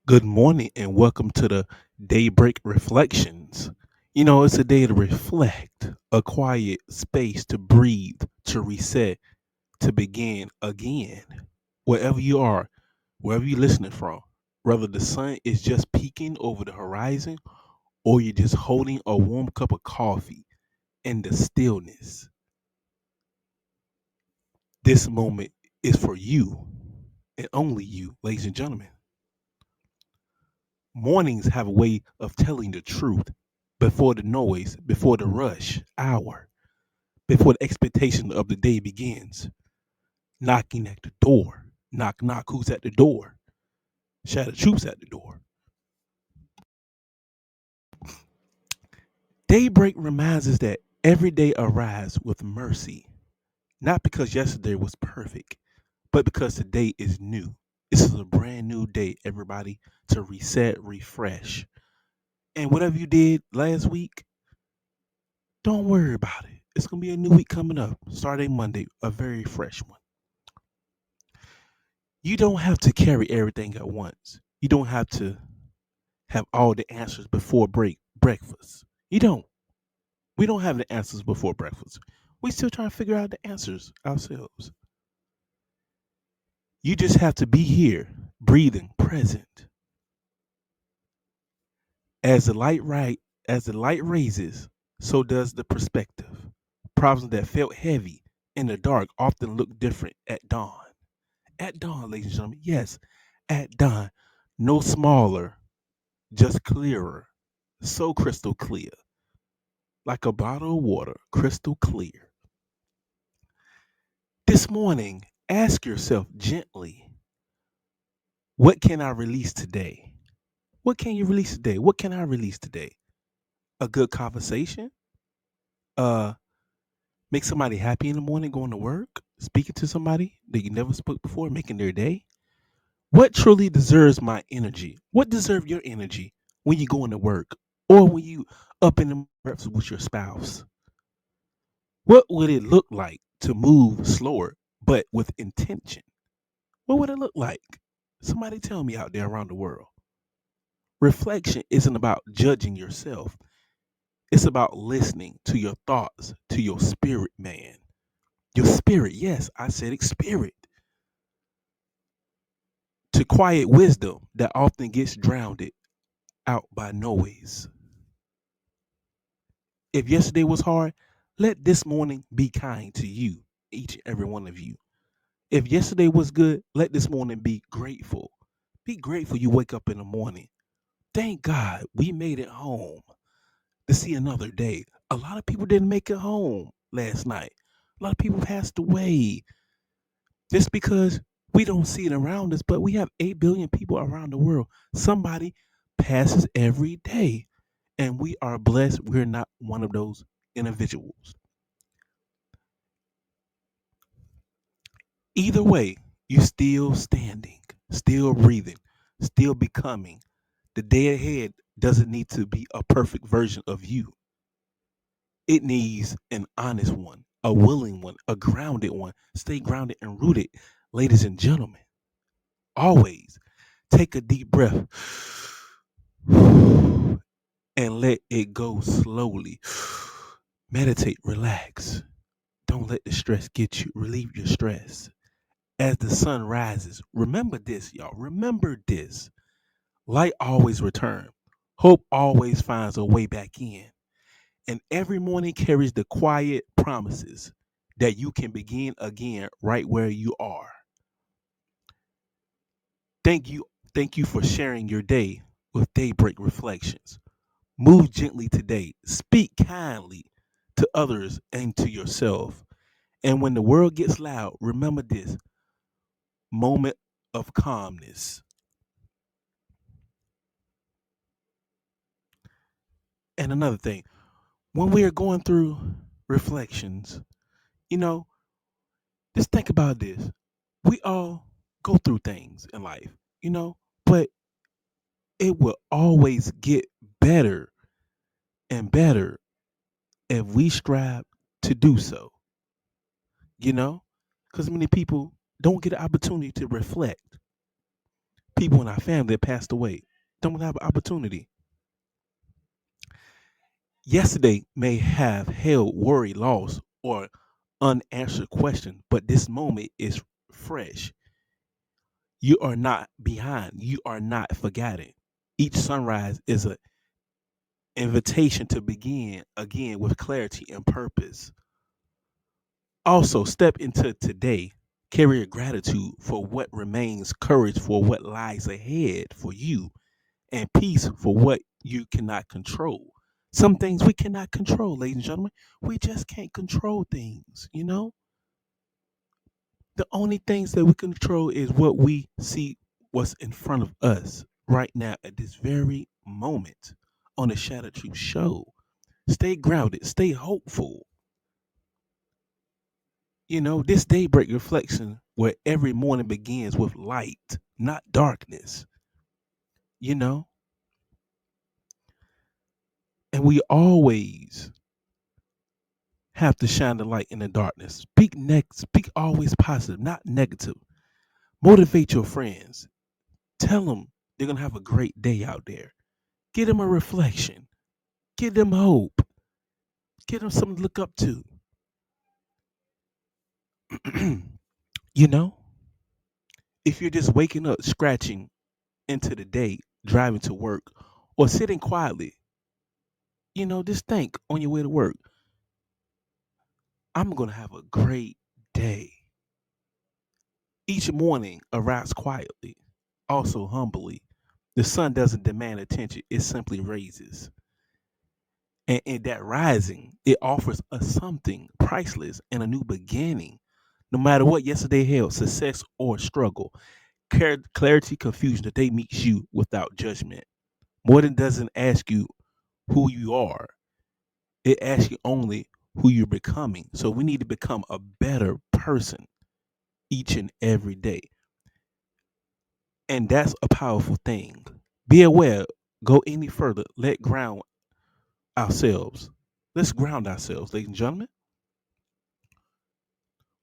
Good morning and welcome to the Daybreak Reflections. It's a day to reflect, a quiet space to breathe, to reset, to begin again. Wherever you are, wherever you're listening from, whether the sun is just peeking over the horizon or you're just holding a warm cup of coffee in the stillness, this moment is for you and only you, ladies and gentlemen. Mornings have a way of telling the truth before the noise, before the rush hour, before the expectation of the day begins. Knocking at the door. Knock, knock, who's at the door? Shadow troops at the door. Daybreak reminds us that every day arrives with mercy, not because yesterday was perfect, but because today is new. This is a brand new day, everybody, to reset, refresh. And whatever you did last week, don't worry about it. It's going to be a new week coming up, starting Monday, a very fresh one. You don't have to carry everything at once. You don't have to have all the answers before breakfast. You don't. We don't have the answers before breakfast. We still trying to figure out the answers ourselves. You just have to be here, breathing, present. As the light right, as the light raises, so does the perspective. Problems that felt heavy in the dark often look different at dawn. At dawn, ladies and gentlemen. Yes, at dawn. No smaller, just clearer. So crystal clear. Like a bottle of water, crystal clear. This morning, ask yourself gently, what can I release today? What can you release today? What can I release today? A good conversation? Uh, make somebody happy in the morning going to work? Speaking to somebody that you never spoke before, making their day? What truly deserves my energy? What deserves your energy when you go into work or when you up in the breakfast with your spouse? What would it look like to move slower but with intention? What would it look like? Somebody tell me out there around the world. Reflection isn't about judging yourself. It's about listening to your thoughts, to your spirit, man. Your spirit, yes, I said it, spirit. To quiet wisdom that often gets drowned out by noise. If yesterday was hard, let this morning be kind to you, each and every one of you. If yesterday was good, let this morning be grateful. Be grateful you wake up in the morning. Thank God we made it home to see another day. A lot of people didn't make it home last night. A lot of people passed away just because we don't see it around us, but we have 8 billion people around the world. Somebody passes every day, and we are blessed. We're not one of those individuals. Either way, you still standing, still breathing, still becoming. The day ahead doesn't need to be a perfect version of you. It needs an honest one, a willing one, a grounded one. Stay grounded and rooted, ladies and gentlemen. Always take a deep breath and let it go slowly. Meditate, relax. Don't let the stress get you. Relieve your stress. As the sun rises, remember this, y'all. Remember this. Light always returns. Hope always finds a way back in. And every morning carries the quiet promises that you can begin again right where you are. Thank you. Thank you for sharing your day with Daybreak Reflections. Move gently today. Speak kindly to others and to yourself. And when the world gets loud, remember this moment of calmness. And another thing, when we are going through reflections, you know, just think about this. We all go through things in life, you know, but it will always get better and better if we strive to do so, you know, because many people don't get an opportunity to reflect. People in our family that passed away don't have an opportunity. Yesterday may have held worry, loss, or unanswered question, but this moment is fresh. You are not behind. You are not forgotten. Each sunrise is an invitation to begin again with clarity and purpose. Also, step into today. Carry a gratitude for what remains, courage for what lies ahead for you, and peace for what you cannot control. Some things we cannot control, ladies and gentlemen. We just can't control things. The only things that we control is what we see what's in front of us right now at this very moment on the Shadow Truth Show. Stay grounded, stay hopeful. This daybreak reflection where every morning begins with light, not darkness, you know, and we always have to shine the light in the darkness. Speak always positive, not negative. Motivate your friends. Tell them they're going to have a great day out there. Give them a reflection. Give them hope. Give them something to look up to. you know, if you're just waking up, scratching into the day, driving to work, or sitting quietly, just think on your way to work, I'm going to have a great day. Each morning, arise quietly, also humbly. The sun doesn't demand attention, it simply raises. And in that rising, it offers us something priceless and a new beginning. No matter what yesterday held, success or struggle, clarity, confusion, the day meets you without judgment. More than doesn't ask you who you are, it asks you only who you're becoming. So we need to become a better person each and every day. And that's a powerful thing. Be aware, go any further, let ground ourselves. Let's ground ourselves, ladies and gentlemen.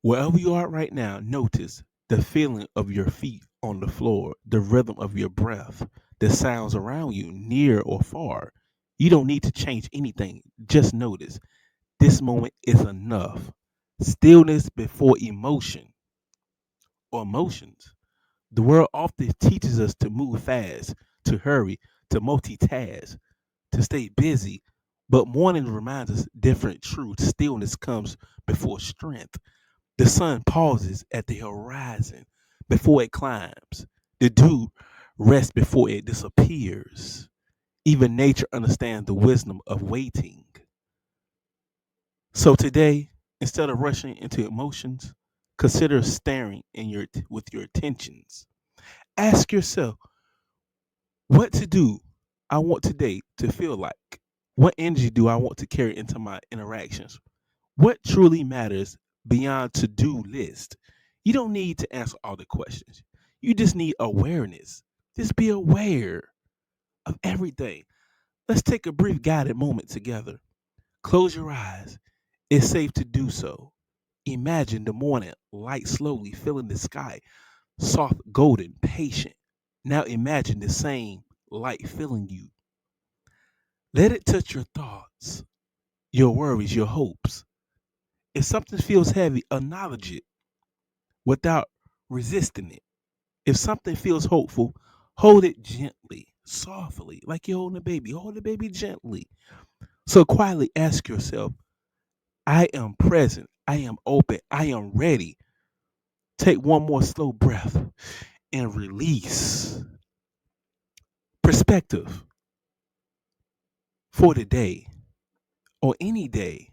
Wherever you are right now, notice the feeling of your feet on the floor, the rhythm of your breath, the sounds around you, near or far. You don't need to change anything. Just notice this moment is enough. Stillness before emotion or emotions. The world often teaches us to move fast, to hurry, to multitask, to stay busy. But morning reminds us different truth. Stillness comes before strength. The sun pauses at the horizon before it climbs. The dew rests before it disappears. Even nature understands the wisdom of waiting. So today, instead of rushing into emotions, consider staring with your attentions. Ask yourself what to do I want today to feel like. What energy do I want to carry into my interactions? What truly matters beyond to-do list? You don't need to answer all the questions. You just need awareness. Just be aware of everything. Let's take a brief guided moment together. Close your eyes. It's safe to do so. Imagine the morning light slowly filling the sky, soft, golden, patient. Now imagine the same light filling you. Let it touch your thoughts, your worries, your hopes. If something feels heavy, acknowledge it without resisting it. If something feels hopeful, hold it gently, softly, like you're holding a baby. Hold the baby gently. So quietly ask yourself, I am present. I am open. I am ready. Take one more slow breath and release. Perspective for the day or any day.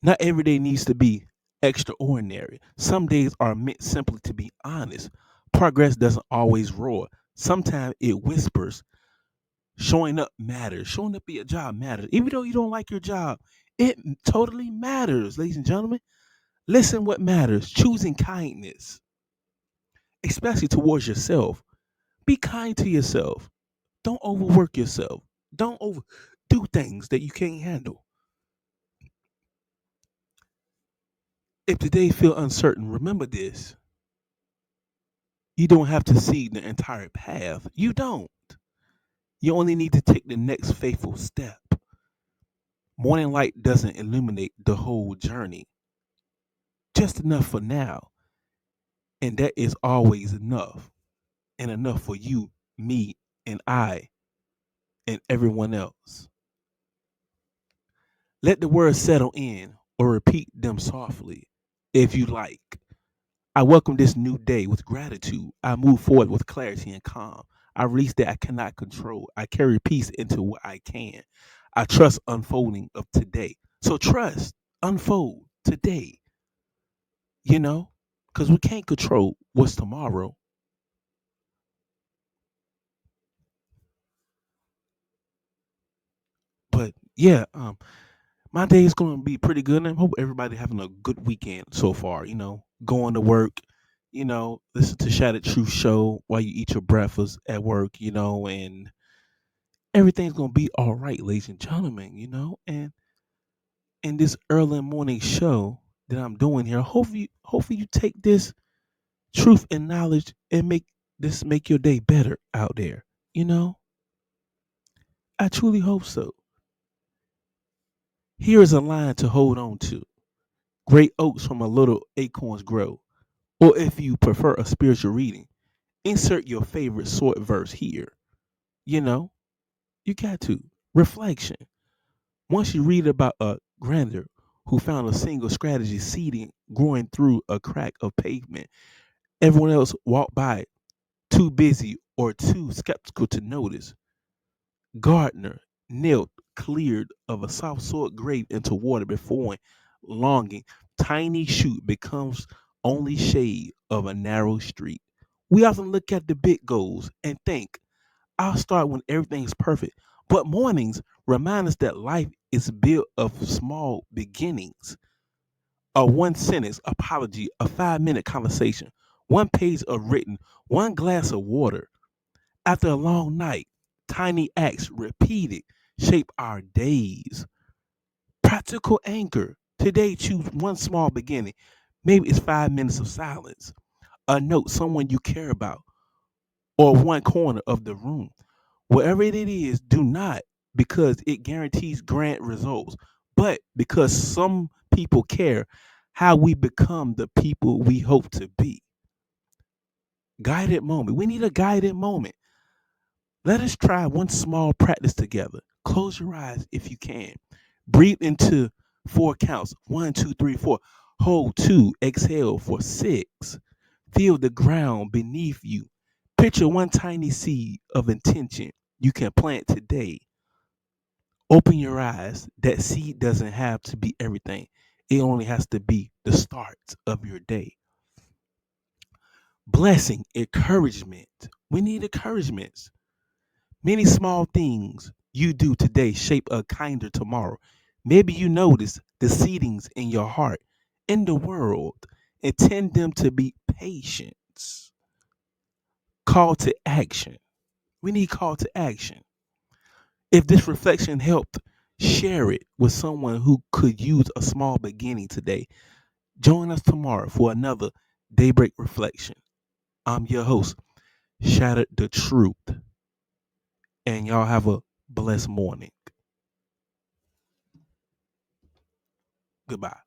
Not every day needs to be extraordinary. Some days are meant simply to be honest. Progress doesn't always roar. Sometimes it whispers. Showing up matters. Showing up at your job matters. Even though you don't like your job, it totally matters, ladies and gentlemen. Listen what matters. Choosing kindness, especially towards yourself. Be kind to yourself. Don't overwork yourself. Don't overdo things that you can't handle. If today feel uncertain, remember this. You don't have to see the entire path. You don't. You only need to take the next faithful step. Morning light doesn't illuminate the whole journey, just enough for now. And that is always enough. And enough for you, me, and I, and everyone else. Let the words settle in or repeat them softly if you like. I welcome this new day with gratitude. I move forward with clarity and calm. I release that I cannot control. I carry peace into what I can. I trust unfolding of today. So trust, unfold today, you know, because we can't control what's tomorrow. But yeah, my day is going to be pretty good. And I hope everybody having a good weekend so far. Going to work, listen to Shattered Truth show while you eat your breakfast at work, and everything's going to be all right, ladies and gentlemen, and in this early morning show that I'm doing here, hopefully you take this truth and knowledge and make your day better out there. You know, I truly hope so. Here is a line to hold on to. Great oaks from a little acorns grow. Or if you prefer a spiritual reading, insert your favorite sword verse here. You know, you got to. Reflection. Once you read about a grandeur who found a single strategy seeding growing through a crack of pavement, everyone else walked by too busy or too skeptical to notice. Gardner knelt cleared of a soft soil grave into water before longing. Tiny shoot becomes only shade of a narrow street. We often look at the big goals and think, I'll start when everything's perfect. But mornings remind us that life is built of small beginnings. A one sentence apology, a 5-minute conversation, one page of written, one glass of water. After a long night, tiny acts repeated shape our days. Practical anchor. Today, choose one small beginning. Maybe it's 5 minutes of silence, a note someone you care about, or one corner of the room. Whatever it is, do not because it guarantees grand results, but because some people care how we become the people we hope to be. Guided moment. We need a guided moment. Let us try one small practice together. Close your eyes if you can. Breathe into 4 counts. 1, 2, 3, 4. Hold 2. Exhale for 6. Feel the ground beneath you. Picture one tiny seed of intention you can plant today. Open your eyes. That seed doesn't have to be everything, it only has to be the start of your day. Blessing, encouragement. We need encouragements. Many small things you do today shape a kinder tomorrow. Maybe you notice the seedings in your heart, in the world, and tend them to be patience. Call to action. We need call to action. If this reflection helped, share it with someone who could use a small beginning today. Join us tomorrow for another Daybreak Reflection. I'm your host, Shattered the Truth, and y'all have a blessed morning. Goodbye.